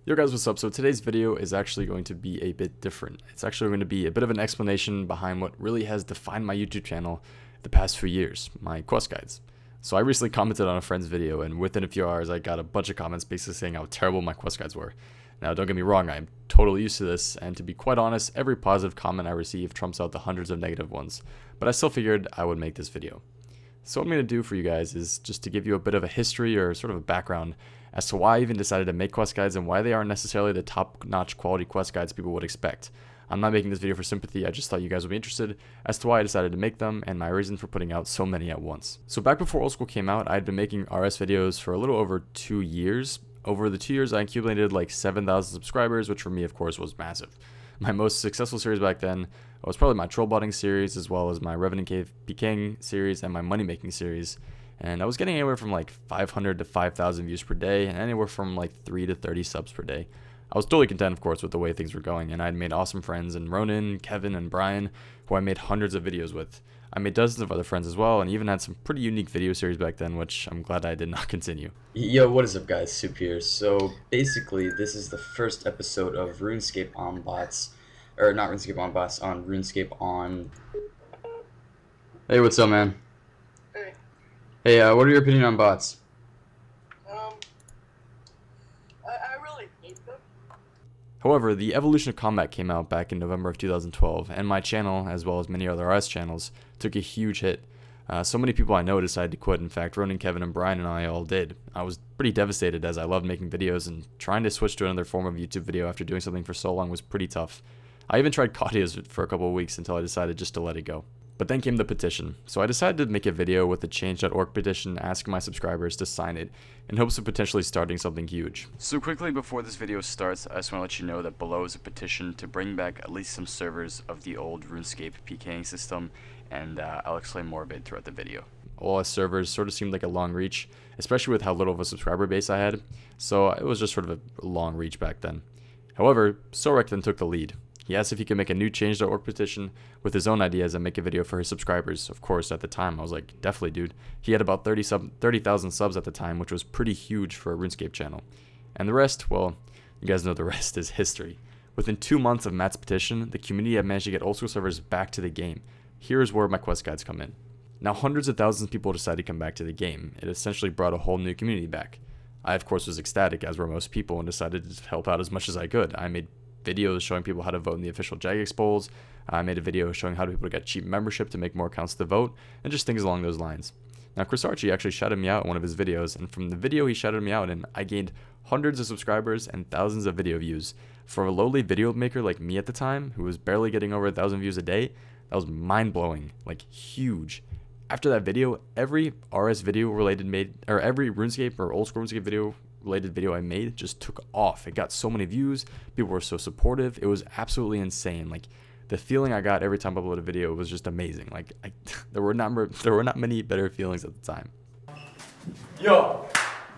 Yo guys, what's up? So today's video is actually going to be a bit different. It's actually going to be a bit of an explanation behind what really has defined my YouTube channel the past few years, my quest guides. So I recently commented on a friend's video, and within a few hours I got a bunch of comments basically saying how terrible my quest guides were. Now don't get me wrong, I'm totally used to this, and to be quite honest, every positive comment I receive trumps out the hundreds of negative ones, but I still figured I would make this video. So what I'm going to do for you guys is just to give you a bit of a history or sort of a background as to why I even decided to make quest guides and why they aren't necessarily the top-notch quality quest guides people would expect. I'm not making this video for sympathy, I just thought you guys would be interested as to why I decided to make them and my reason for putting out so many at once. So back before Old School came out, I had been making RS videos for a little over 2 years. Over the 2 years, I accumulated like 7,000 subscribers, which for me, of course, was massive. My most successful series back then was probably my Trollbotting series, as well as my Revenant Cave PKing series and my Money Making series. And I was getting anywhere from like 500 to 5,000 views per day and anywhere from like 3 to 30 subs per day. I was totally content, of course, with the way things were going, and I'd made awesome friends in Ronan, Kevin, and Brian, who I made hundreds of videos with. I made dozens of other friends as well, and even had some pretty unique video series back then, which I'm glad I did not continue. Yo, what is up guys, Soup here. So basically this is the first episode of RuneScape on bots, or not RuneScape on bots, on RuneScape on... Hey, what's up man? Hey, Hey, what are your opinion on bots? I really hate them. However, the Evolution of Combat came out back in November of 2012, and my channel, as well as many other RS channels, took a huge hit. So many people I know decided to quit. In fact, Ronan, Kevin, and Brian and I all did. I was pretty devastated as I loved making videos, and trying to switch to another form of YouTube video after doing something for so long was pretty tough. I even tried Claudia's for a couple of weeks until I decided just to let it go. But then came the petition, so I decided to make a video with the change.org petition asking my subscribers to sign it in hopes of potentially starting something huge. So quickly before this video starts, I just want to let you know that below is a petition to bring back at least some servers of the old RuneScape PKing system, and I'll explain more of it throughout the video. OS servers sort of seemed like a long reach, especially with how little of a subscriber base I had, so it was just sort of a long reach back then. However, Sorek then took the lead. He asked if he could make a new change.org petition with his own ideas and make a video for his subscribers. Of course, at the time, I was like, definitely, dude. He had about 30,000 subs at the time, which was pretty huge for a RuneScape channel. And the rest, well, you guys know the rest is history. Within 2 months of Matt's petition, the community had managed to get Old School servers back to the game. Here's where my quest guides come in. Now, hundreds of thousands of people decided to come back to the game. It essentially brought a whole new community back. I, of course, was ecstatic, as were most people, and decided to help out as much as I could. I made videos showing people how to vote in the official Jagex polls. I made a video showing how people get cheap membership to make more accounts to vote, and just things along those lines. Now, Chris Archie actually shouted me out in one of his videos, and from the video he shouted me out in, I gained hundreds of subscribers and thousands of video views. For a lowly video maker like me at the time, who was barely getting over 1,000 views a day, that was mind-blowing, like huge. After that video, every RS video related every RuneScape or Old School RuneScape video related video I made just took off. It got so many views, people were so supportive, it was absolutely insane. Like, the feeling I got every time I uploaded a video was just amazing. Like, there were not many better feelings at the time. Yo,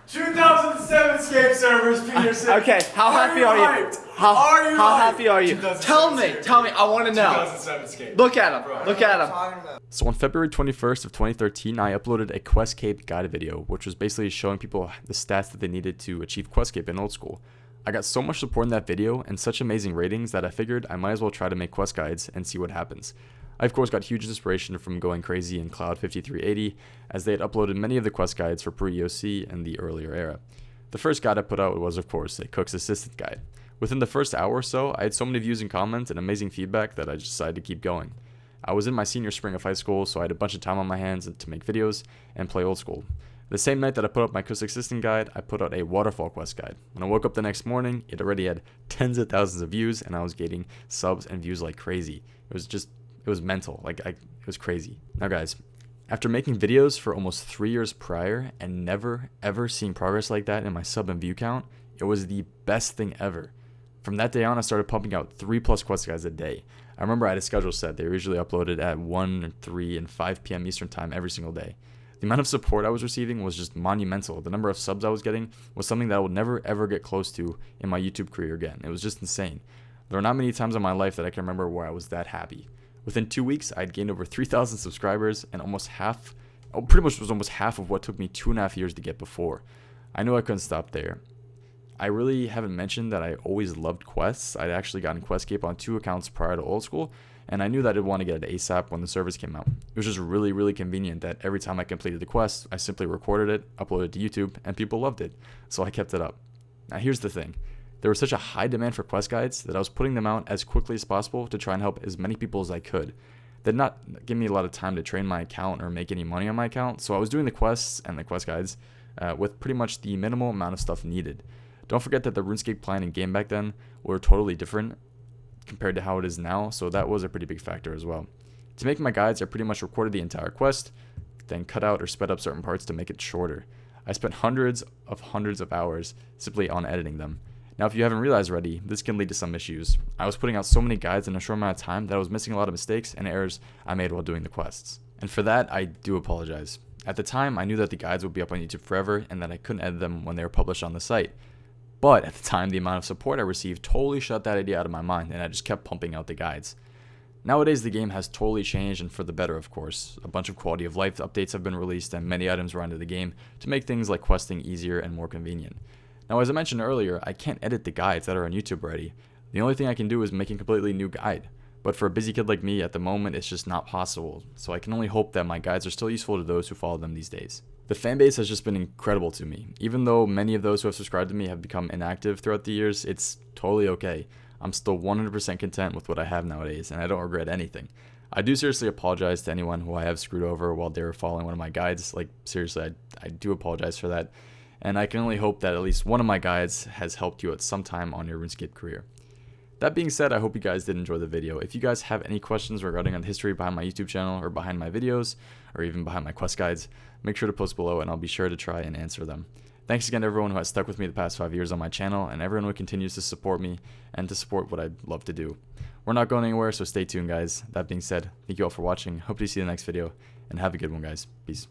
2007 Scape servers, Peterson. Okay, how happy are you? How happy are you? Tell me, I want to know. 2007 Scape. Look at him, look at him. So on February 21st of 2013, I uploaded a Quest Cape guide video, which was basically showing people the stats that they needed to achieve Quest Cape in Old School. I got so much support in that video and such amazing ratings that I figured I might as well try to make quest guides and see what happens. I of course got huge inspiration from Going Crazy and Cloud 5380, as they had uploaded many of the quest guides for pre-EOC and the earlier era. The first guide I put out was, of course, a Cook's Assistant guide. Within the first hour or so, I had so many views and comments and amazing feedback that I just decided to keep going. I was in my senior spring of high school, so I had a bunch of time on my hands to make videos and play Old School. The same night that I put up my Cook's Assistant guide, I put out a Waterfall quest guide. When I woke up the next morning, it already had tens of thousands of views, and I was getting subs and views like crazy. It was mental. It was crazy. Now guys, after making videos for almost 3 years prior and never ever seeing progress like that in my sub and view count, it was the best thing ever. From that day on, I started pumping out 3+ quest guides a day. I remember I had a schedule set. They were usually uploaded at 1, 3, and 5 p.m. Eastern time every single day. The amount of support I was receiving was just monumental. The number of subs I was getting was something that I would never ever get close to in my YouTube career again. It was just insane. There were not many times in my life that I can remember where I was that happy. Within 2 weeks, I had gained over 3,000 subscribers and pretty much was almost half of what took me 2.5 years to get before. I knew I couldn't stop there. I really haven't mentioned that I always loved quests. I'd actually gotten Questscape on 2 accounts prior to Old School, and I knew that I'd want to get it ASAP when the servers came out. It was just really, really convenient that every time I completed the quest, I simply recorded it, uploaded it to YouTube, and people loved it, so I kept it up. Now here's the thing. There was such a high demand for quest guides that I was putting them out as quickly as possible to try and help as many people as I could. They did not give me a lot of time to train my account or make any money on my account, so I was doing the quests and the quest guides with pretty much the minimal amount of stuff needed. Don't forget that the RuneScape client and game back then were totally different compared to how it is now, so that was a pretty big factor as well. To make my guides, I pretty much recorded the entire quest, then cut out or sped up certain parts to make it shorter. I spent hundreds of hours simply on editing them. Now, if you haven't realized already, this can lead to some issues. I was putting out so many guides in a short amount of time that I was missing a lot of mistakes and errors I made while doing the quests. And for that, I do apologize. At the time, I knew that the guides would be up on YouTube forever and that I couldn't edit them when they were published on the site. But at the time, the amount of support I received totally shut that idea out of my mind, and I just kept pumping out the guides. Nowadays, the game has totally changed, and for the better, of course. A bunch of quality of life updates have been released, and many items were added to the game to make things like questing easier and more convenient. Now, as I mentioned earlier, I can't edit the guides that are on YouTube already. The only thing I can do is make a completely new guide. But for a busy kid like me, at the moment, it's just not possible, so I can only hope that my guides are still useful to those who follow them these days. The fanbase has just been incredible to me. Even though many of those who have subscribed to me have become inactive throughout the years, it's totally okay. I'm still 100% content with what I have nowadays, and I don't regret anything. I do seriously apologize to anyone who I have screwed over while they were following one of my guides. Like, seriously, I do apologize for that. And I can only hope that at least one of my guides has helped you at some time on your RuneScape career. That being said, I hope you guys did enjoy the video. If you guys have any questions regarding the history behind my YouTube channel or behind my videos or even behind my quest guides, make sure to post below and I'll be sure to try and answer them. Thanks again to everyone who has stuck with me the past 5 years on my channel and everyone who continues to support me and to support what I love to do. We're not going anywhere, so stay tuned, guys. That being said, thank you all for watching. Hope to see you in the next video and have a good one, guys. Peace.